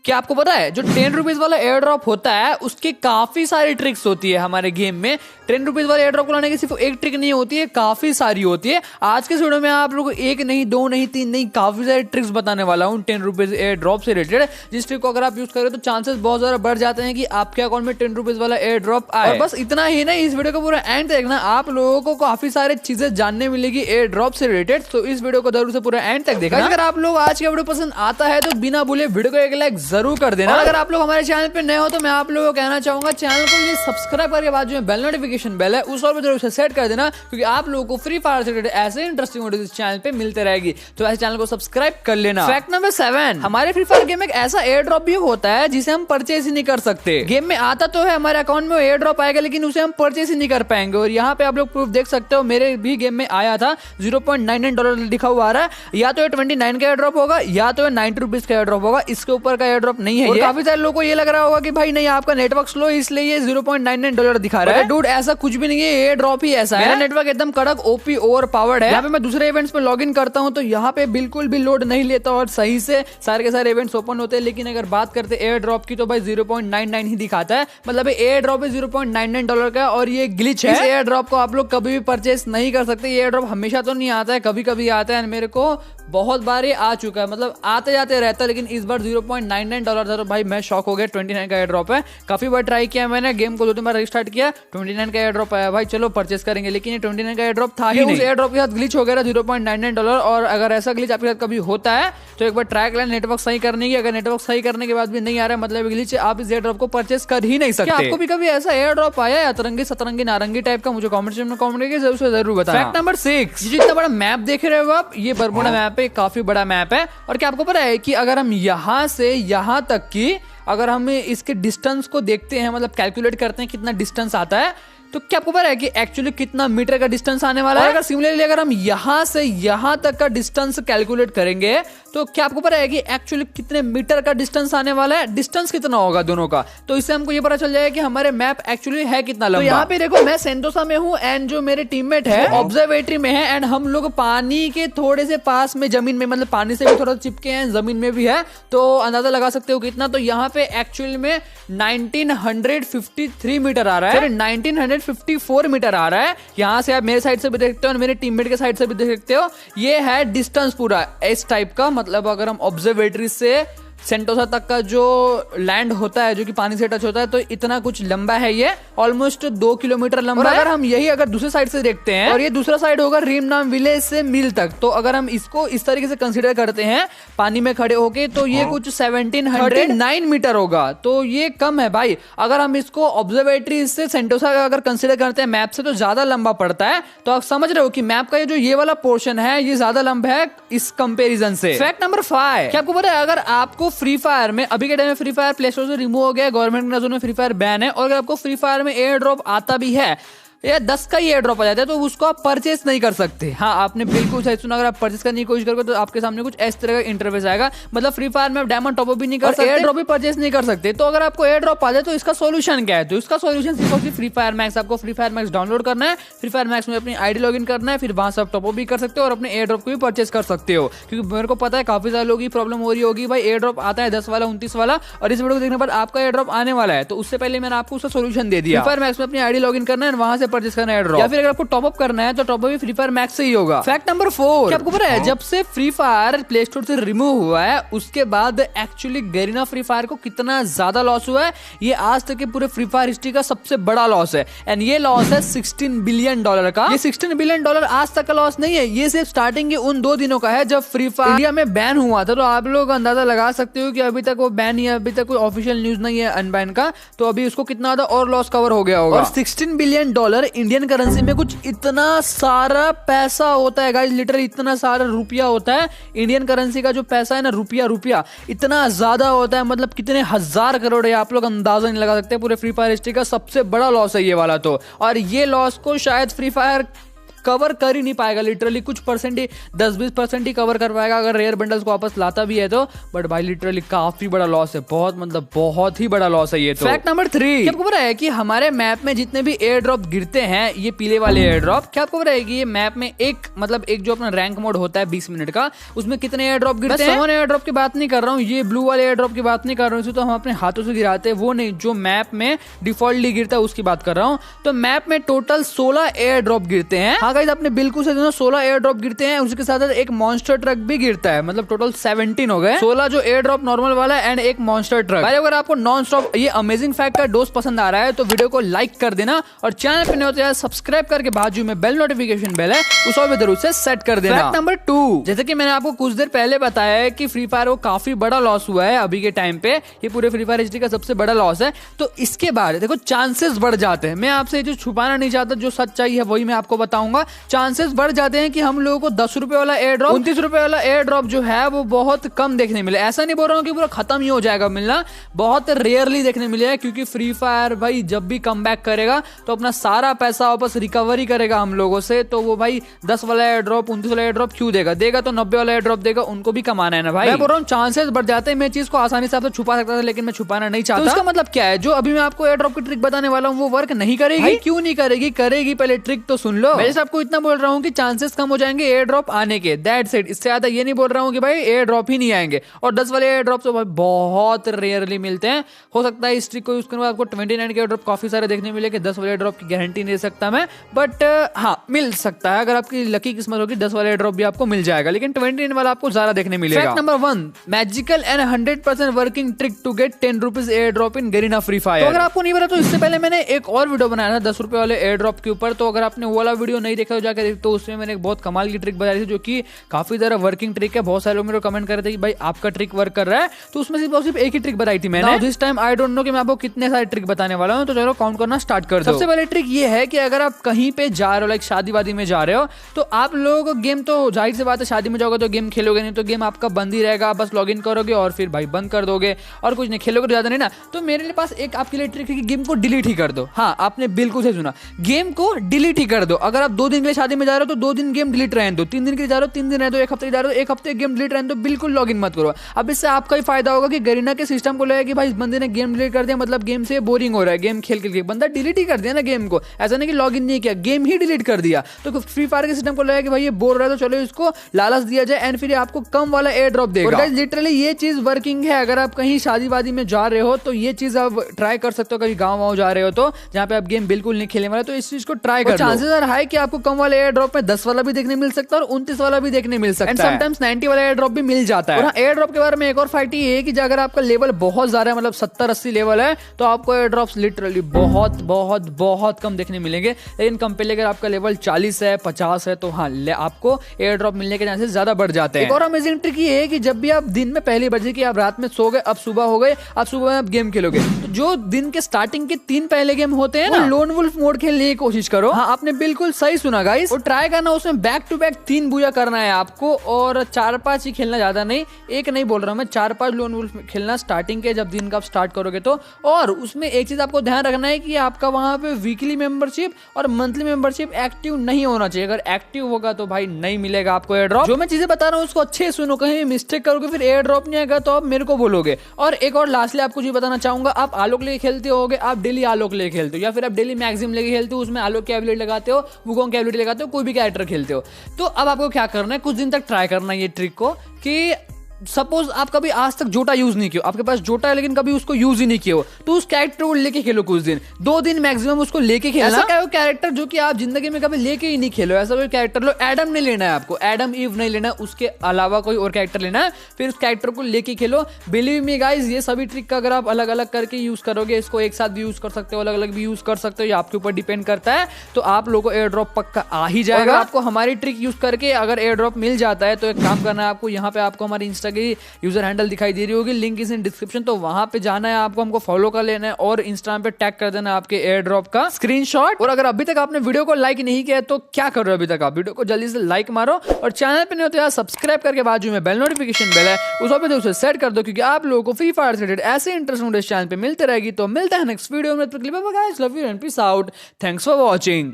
क्या आपको पता है जो 10 रुपीज वाला एयर ड्रॉप होता है उसकी काफी सारी ट्रिक्स होती है हमारे गेम में। 10 रुपीज वाले एयर ड्रॉप को लाने की सिर्फ एक ट्रिक नहीं होती है, काफी सारी होती है। आज के वीडियो में आप लोगों को एक नहीं, दो नहीं, तीन नहीं, काफी सारी ट्रिक्स बताने वाला हूँ 10 रुपीज एयर ड्रॉप से रिलेटेड, जिस ट्रिक को अगर आप यूज करें तो चांसेस बहुत ज्यादा बढ़ जाते हैं कि आपके अकाउंट में 10 रुपीज वाला एयर ड्रॉप आए। और बस इतना ही नहीं, इस वीडियो को पूरा एंड देखना, आप लोगों को काफी सारी चीजें जानने मिलेगी एयर ड्रॉप से रिलेटेड। तो इस वीडियो को जरूर से पूरा एंड तक देखना। अगर आप लोग आज का वीडियो पसंद आता है तो बिना बोले वीडियो को एक लाइक जरूर कर देना। अगर आप लोग हमारे चैनल पे नए हो तो मैं आप लोगों को कहना चाहूंगा चैनल को ये सब्सक्राइब करके बाद जो बेल नोटिफिकेशन बेल है उस और जरूर से सेट कर देना, क्योंकि आप लोगों को फ्री फायर से रिलेटेड ऐसे इंटरेस्टिंग वीडियो इस चैनल पे मिलते रहेगी। तो ऐसे चैनल को सब्सक्राइब कर लेना। फैक्ट नंबर 7, हमारे फ्री फायर गेम में एक ऐसा एयर ड्रॉप भी होता है जिसे हम परचेज ही नहीं कर सकते। गेम में आता तो है हमारे अकाउंट में एयर ड्रॉप आएगा, लेकिन उसे हम परचेज ही नहीं कर पाएंगे। और यहाँ पे आप लोग प्रूफ देख सकते हो, मेरे भी गेम में आया था $0.99 लिखा हुआ आ रहा है। या तो ये 29 का एयर ड्रॉप होगा या तो 90 रुपीज का एयर ड्रॉप होगा, इसके ऊपर का एयर ड्रॉप नहीं है। काफी सारे लोगों को ये लग रहा होगा कि भाई नहीं आपका नेटवर्क स्लो इसलिए ये $0.99 दिखा रहा है। डूड ऐसा कुछ भी नहीं है, एयर ड्रॉप ही ऐसा है। मेरा नेटवर्क एकदम कड़क ओपी ओवर पावर्ड है। यहाँ पे मैं दूसरे इवेंट्स पे लॉगिन करता हूँ तो यहाँ पे बिल्कुल भी लोड नहीं लेता और सही से सारे के सारे इवेंट्स ओपन होते हैं। लेकिन अगर बात करते एयर ड्रॉप की तो भाई 0.99 ही दिखाता है, मतलब एयर ड्रॉप है $0.99 का और ये ग्लिच है। इस एयर ड्रॉप को आप लोग कभी भी परचेस नहीं कर सकते। एयर ड्रॉप हमेशा तो नहीं आता है, कभी कभी आता है। मेरे को बहुत बार ये आ चुका है, मतलब आते जाते रहता है, लेकिन इस बार $0.99 था तो भाई मैं शॉक हो गया। 29 का एयर ड्रॉप है। काफी बार ट्राई किया मैंने, गेम को 2-3 बार रिस्टार्ट किया, 29 का एयर ड्रॉप आया, भाई चलो परचेस करेंगे, लेकिन ये 29 का एयर ड्रॉप था ही नहीं। उस एयर ड्रॉप के साथ ग्लिच हो गया $0.99। और अगर ऐसा ग्लिच आपके साथ कभी होता है तो एक बार ट्राई कर लें नेटवर्क सही करने की। अगर नेटवर्क सही करने के बाद भी नहीं आ रहा है, मतलब ग्लिच, आप इस एयर ड्रॉप को परचेस कर ही नहीं सकते। आपको भी कभी ऐसा एयर ड्रॉप आया है अतरंगी सतरंगी नारंगी टाइप का? मुझे कमेंट सेक्शन में कमेंट करके जरूर बताएं। फैक्ट नंबर 6, जितना बड़ा मैप देख रहे हो आप, ये बरमुडा मैप है, काफी बड़ा मैप है। और क्या आपको पता है कि अगर हम यहाँ से यहाँ तक की अगर हम इसके डिस्टेंस को देखते हैं, मतलब कैलकुलेट करते हैं कितना डिस्टेंस आता है, तो क्या आपको पता है कि एक्चुअली कितना मीटर का डिस्टेंस आने वाला है? अगर सिमिलरली अगर हम यहाँ से यहाँ तक का डिस्टेंस कैलकुलेट करेंगे तो क्या आपको पता है कि एक्चुअली कितने मीटर का डिस्टेंस आने वाला है? डिस्टेंस कितना होगा दोनों का, तो इससे हमको ये पता चल जाएगा कि हमारे मैप एक्चुअली है कितना लंबा। तो यहाँ पे देखो, मैं सेंटोसा में हूँ एंड जो मेरे टीममेट है ऑब्जर्वेटरी में है, एंड हम लोग पानी के थोड़े से पास में जमीन में, मतलब पानी से भी थोड़ा चिपके हैं, जमीन में भी है, तो अंदाजा लगा सकते हो कितना। तो यहाँ पे एक्चुअली में 1953 मीटर आ रहा है, 1954 मीटर आ रहा है। यहाँ से आप मेरे साइड से भी देखते हो और मेरे टीममेट के साइड से भी देख सकते हो। ये है डिस्टेंस पूरा इस टाइप का, मतलब अगर हम ऑब्जर्वेटरी से सेंटोसा तक का जो लैंड होता है जो कि पानी से टच होता है, तो इतना कुछ लंबा है ये, ऑलमोस्ट 2 किलोमीटर लंबा है। अगर हम यही अगर दूसरे साइड से देखते हैं, और ये दूसरा साइड होगा रीमनाम विलेज से मिल तक, तो अगर हम इसको इस तरीके से कंसीडर करते हैं पानी में खड़े होके, तो ये कुछ 1739 मीटर होगा। तो ये कम है भाई। अगर हम इसको ऑब्जर्वेटरी से सेंटोसा का अगर कंसीडर करते हैं मैप से, तो ज्यादा लंबा पड़ता है। तो आप समझ रहे हो कि मैप का ये वाला पोर्शन है ये ज्यादा लंबा है इस कंपेरिजन से। फैक्ट नंबर 5, क्या आपको पता है अगर आपको फ्री फायर में, अभी के टाइम में फ्री फायर प्ले स्टोर से रिमूव हो गया, गवर्नमेंट के नजरों में फ्री फायर बैन है, और अगर आपको फ्री फायर में एयर ड्रॉप आता भी है या 10 का ही एयर ड्रॉप आ जाता है, तो उसको आप परचेस नहीं कर सकते। हाँ, आपने बिल्कुल सही सुना, अगर आप परचेस करने की कोशिश करोगे तो आपके सामने कुछ इस तरह का इंटरफेस आएगा। मतलब फ्री फायर में आप डायमंड टॉप अप भी नहीं कर सकते, एयर ड्रॉप भी परचेस नहीं कर सकते। तो अगर आपको एयर ड्रॉप आ जाए तो इसका सोल्यूशन क्या है? तो इसका सोल्यूशन सिर्फ और सिर्फ फ्री फायर मैक्स। आपको फ्री फायर मैक्स डाउनलोड करना है, फ्री फायर मैक्स में अपनी आईडी लॉगिन करना है, फिर वहां से आप टॉप अप भी कर सकते हो और अपने एयर ड्रॉप को भी परचेस कर सकते हो। क्योंकि मेरे को पता है काफी सारे लोगों की प्रॉब्लम हो रही होगी, भाई एयर ड्रॉप आता है 10 वाला 29 वाला, और इस वीडियो को देखने के बाद आपका एयर ड्रॉप आने वाला है, तो उससे पहले मैंने आपको उसका सोल्यूशन दे दिया। फ्री फायर मैक्स में अपनी आईडी लॉगिन करना है, वहां से परचेस करना है एयर ड्रॉप, या फिर अगर आपको टॉप अप करना है तो टॉप अप भी फ्री फायर मैक्स से ही होगा। फैक्ट नंबर 4, आपको पता है जब से फ्री फायर प्ले स्टोर से रिमूव हुआ है उसके बाद एक्चुअली गैरीना फ्री फायर को कितना ज्यादा लॉस हुआ है, ये आज तक के पूरे फ्री फायर हिस्ट्री का सबसे बड़ा लॉस है। एंड ये लॉस है $16 बिलियन का। ये $16 बिलियन आज तक का लॉस नहीं है, ये सिर्फ स्टार्टिंग के उन 2 दिनों का है जब फ्री फायर इंडिया में बैन हुआ था। तो आप लोग अंदाजा लगा सकते हो कि अभी तक वो बैन है, अभी तक कोई ऑफिशियल न्यूज नहीं है अनबैन का, तो अभी उसको कितना ज्यादा और लॉस कवर हो गया होगा। और $16 बिलियन इंडियन करेंसी में कुछ इतना सारा पैसा होता है गाइस, लिटरली इतना सारा रुपया होता है। इंडियन करेंसी का जो पैसा है ना, रुपया इतना ज्यादा होता है, मतलब कितने हजार करोड़ है, आप लोग अंदाजा नहीं लगा सकते। पूरे फ्री फायर हिस्ट्री का सबसे बड़ा लॉस है ये वाला तो। और ये लॉस को शायद फ्री फायर कवर कर ही नहीं पाएगा, लिटरली कुछ परसेंट ही 10-20% ही कवर कर पाएगा अगर रेयर बंडल्स को वापस लाता भी है तो। बट भाई लिटरली काफी बड़ा लॉस है, बहुत मतलब बहुत ही बड़ा लॉस है ये तो। फैक्ट नंबर 3, आपको पता है कि हमारे मैप में जितने भी एयर ड्रॉप गिरते हैं, ये पीले वाले एयर ड्रॉप, क्या आपको पता है कि ये मैप में एक जो अपना रैंक मोड होता है 20 मिनट का, उसमें कितने एयर ड्रॉप गिरते हैं? मैं एयर ड्रॉप की बात नहीं कर रहा हूँ, ये ब्लू वाले एयर ड्रॉप की बात नहीं कर रहा हूँ, तो हम अपने हाथों से गिराते हैं वो नहीं, जो मैप में डिफॉल्टली गिरता है उसकी बात कर रहा हूँ। तो मैप में टोटल 16 एयर ड्रॉप गिरते हैं। हाँ गाइस, आपने बिल्कुल सही सुना, 16 एयर ड्रॉप गिरते हैं, उसके साथ एक मॉन्स्टर ट्रक भी गिरता है, मतलब टोटल 17 हो गए। 16 जो एयर ड्रॉप नॉर्मल वाला एंड एक मॉन्स्टर ट्रक। भाई अगर आपको नॉन स्टॉप ये अमेजिंग फैक्ट का डोज पसंद आ रहा है तो वीडियो को लाइक कर देना, और चैनल पे नहीं होते यार सब्सक्राइब करके बाजू में बेल नोटिफिकेशन बेल है उसको भी जरूर से सेट कर देना। फैक्ट नंबर 2, जैसे कि मैंने आपको कुछ देर पहले बताया है कि फ्री फायर को काफी बड़ा लॉस हुआ है अभी के टाइम पे, ये पूरे फ्री फायर हिस्ट्री का सबसे बड़ा लॉस है। तो इसके बाद देखो चांसेस बढ़ जाते हैं, मैं आपसे जो छुपाना नहीं चाहता, जो सच्चाई है वही मैं आपको बताऊंगा। चांसेस बढ़ जाते हैं कि हम लोगों को 10 रुपए वाला एयर ड्रॉप, 29 रुपए वाला एयर ड्रॉप जो है वो बहुत कम देखने मिले। ऐसा नहीं बोल रहा हूँ कि पूरा खत्म ही हो जाएगा मिलना, बहुत रेयरली देखने मिलेगा, क्योंकि फ्री फायर भाई जब भी कम बैक करेगा तो अपना सारा पैसा वापस रिकवरी करेगा हम लोगों से। तो वो भाई 10 वाला एयर ड्रॉप 29 वाला एयर ड्रॉप क्यों देगा? देगा तो 90 वाला एयर ड्रॉप देगा, उनको भी कमाना है ना भाई। मैं बोल रहा हूँ चांसेस बढ़ जाते हैं। मैं चीज को आसानी से आपसे छुपा सकता था लेकिन मैं छुपाना नहीं चाहता। तो इसका मतलब क्या है? जो अभी मैं आपको एयर ड्रॉप की ट्रिक बताने वाला हूँ वो वर्क नहीं करेगी। क्यों नहीं करेगी? करेगी, पहले ट्रिक तो सुन लो। मैं आपको इतना बोल रहा हूँ कि चांसेस कम हो जाएंगे एयर ड्रॉप आने के, दैट्स इट। इससे ज्यादा ये नहीं बोल रहा हूँ कि भाई एयर ड्रॉप ही नहीं आएंगे। और 10 वाले एयर ड्रॉप तो भाई बहुत रेयरली मिलते हैं। हो सकता है इस ट्रिक को यूज करने आपको 29 के एयर ड्रॉप काफी सारे देखने मिलेंगे। 10 वाले एयर ड्रॉप की गारंटी नहीं दे सकता मैं, बट हाँ मिल सकता है। अगर आपकी लकी किस्मत होगी 10 वाले एयर ड्रॉप भी आपको मिल जाएगा, लेकिन 29 वाला आपको ज्यादा देखने मिलेगा। Fact number 1, magical and 100% working trick to get 10 rupees air drop in Garena free fire. तो अगर आपको नहीं पता तो इससे पहले मैंने एक और वीडियो बनाया था 10 रुपए वाले एयर ड्रॉप के ऊपर, तो अगर आपने वो वाला वीडियो नहीं देखा तो जाकर देखो। तो उसमें मैंने एक बहुत कमाल की ट्रिक बताई थी जो कि काफी ज्यादा वर्किंग ट्रिक है। बहुत सारे लोग मेरे को कमेंट कर रहे थे कि भाई आपका ट्रिक वर्क कर रहा है, तो उसमें सिर्फ एक ही ट्रिक बताई थी मैंने। This time I don't know कि मैं आपको कितने सारे ट्रिक बताने वाला हूं, तो चलो काउंट करना स्टार्ट कर दो। सबसे पहले ट्रिक ये है कि अगर आप कहीं पे जा रहे हो, लाइक शादी वादी में जा रहे हो, तो आप लोगों को गेम, तो जाहिर सी बात है शादी में जाओगे तो गेम खेलोगे नहीं, तो गेम आपका बंद ही रहेगा। आप बस लॉग इन करोगे और फिर भाई बंद कर दोगे और कुछ नहीं, खेलोगे ज्यादा नहीं ना। तो मेरे पास एक आपके लिए ट्रिक है कि गेम को डिलीट ही कर दो। हाँ आपने बिल्कुल सही सुना, गेम को डिलीट ही कर दो। अगर आप 2 दिन के लिए शादी में जा रहे हो तो 2 दिन गेम डिलीट रहने दो, 3 दिन के लिए जा रहे हो 3 दिन रहने दो, 1 हफ्ते जा रहे हो 1 हफ्ते गेम डिलीट रहने दो, बिल्कुल लॉग इन मत करो। अब इससे आपका ही फायदा होगा कि गरीना के सिस्टम को लगेगा कि भाई इस बंदे ने गेम डिलीट कर दिया, मतलब गेम से बोरिंग हो रहा है, गेम खेल के बंदा डिलीट ही कर दिया ना गेम को। ऐसा नहीं कि लॉग इन नहीं किया, गेम ही डिलीट कर दिया। तो फ्री फायर के सिस्टम को लगेगा कि भाई ये बोर रहा है तो चलो इसको लालच दिया जाए एंड फिर आपको कम वाला एयर ड्रॉप देगा। और गाइस लिटरली ये चीज वर्किंग है। अगर आप कहीं शादी वादी में जा रहे हो तो ये चीज आप ट्राई कर सकते हो। कभी गाँव वाँव जा रहे हो तो जहाँ पे आप गेम बिल्कुल नहीं खेलने वाले, तो इस चीज को ट्राई कर। चांसेस आर हाई कि आपको कम वाले एयर ड्रॉप में 10 वाला भी देखने मिल सकता है और 29 वाला भी देखने मिल सकता है, एंड समटाइम्स 90 वाला एयर ड्रॉप भी मिल जाता है। और एयर ड्रॉप के बारे में एक और फैक्ट ये है कि अगर आपका लेवल बहुत ज्यादा है, मतलब 70-80 लेवल है, तो आपको एयर ड्रॉप्स लिटरली बहुत बहुत बहुत कम देखने मिलेंगे। लेकिन कंपेयर अगर आपका लेवल 40 है 50 है तो हाँ आपको एयर ड्रॉप मिलने के चांसेस ज्यादा बढ़ जाते हैं। एक और अमेजिंग ट्रिक ये है कि जब भी आप दिन में पहली बजे की आप रात में सो गए, अब सुबह हो गए, अब सुबह में आप गेम खेलोगे, तो जो दिन के स्टार्टिंग के 3 पहले गेम होते हैं ना, लोन वुल्फ मोड खेलने की कोशिश करो। हाँ आपने बिल्कुल सही सुना गाइस, और ट्राई करना उसमें बैक टू बैक 3 बूया करना है आपको, और 4-5 ही खेलना, ज्यादा नहीं, एक नहीं बोल रहा हूँ मैं, 4-5 लोन वुल्फ खेलना स्टार्टिंग के जब दिन का आप स्टार्ट करोगे तो। और उसमें एक चीज आपको ध्यान रखना है कि आपका वहां पे वीकली मेंबरशिप और मंथली मेंबरशिप एक्टिव नहीं होना चाहिए। अगर एक्टिव होगा तो भाई नहीं मिलेगा आपको एयर ड्रॉप। जो मैं चीजें बता रहा हूँ उसको अच्छे सुनो, कहीं भी मिस्टेक करोगे फिर एयर ड्रॉप नहीं आएगा तो आप मेरे को बोलोगे। और एक और लास्टली आपको चीज बताना चाहूंगा, आप आलोक लेके खेलते होगे, आप डेली आलोक लेके खेलते हो या फिर आप डेली मैक्सिम लेके खेलते हो, उसमें आलोक की एबिलिटी लगाते हो, वुकोंग की एबिलिटी लगाते हो, कोई भी कैरेक्टर खेलते हो। तो अब आपको क्या करना है, कुछ दिन तक ट्राई करना है ये ट्रिक को कि सपोज आप कभी आज तक जोटा यूज नहीं किया, आपके पास जोटा है लेकिन कभी उसको यूज ही नहीं किया हो, तो उस कैरेक्टर को लेके खेलो कुछ दिन, 2 दिन मैक्सिमम उसको लेके खेलना। ऐसा क्या कैरेक्टर जो कि आप जिंदगी में कभी लेके ही नहीं खेलो, ऐसा कोई कैरेक्टर लो। एडम नहीं लेना है आपको, एडम ईव नहीं लेना है, उसके अलावा कोई और कैरेक्टर लेना है, फिर उस कैरेक्टर को लेके खेलो। बिलीव मी गाइस, ये सभी ट्रिक का अगर आप अलग अलग करके यूज करोगे, इसको एक साथ भी यूज कर सकते हो, अलग अलग भी यूज कर सकते हो, ये आपके ऊपर डिपेंड करता है, तो आप लोगों को एयर ड्रॉप पक्का आ ही जाएगा। आपको हमारी ट्रिक यूज करके अगर एयर ड्रॉप मिल जाता है तो एक काम करना है आपको, यहाँ पे आपको हमारी इंस्टा की यूजर हैंडल दिखाई दे रही होगी, लिंक इज इन डिस्क्रिप्शन, तो वहां पे जाना है आपको, हमको फॉलो कर लेना है और इंस्टाग्राम पे टैग कर देना आपके एयर ड्रॉप का स्क्रीनशॉट। और अगर अभी तक आपने वीडियो को लाइक नहीं किया तो क्या कर रहे हो अभी तक, आप वीडियो को जल्दी से लाइक मारो और चैनल पे नहीं हो तो यार सब्सक्राइब करके बाजू में बेल नोटिफिकेशन बेल है उसको भी उसे सेट कर दो, क्योंकि आप लोगों को फ्री फायर से रिलेटेड ऐसे इंटरेस्टिंग वीडियोस चैनल पे मिलते रहेगी। तो मिलते हैं नेक्स्ट वीडियो में, love you and peace out, thanks for watching.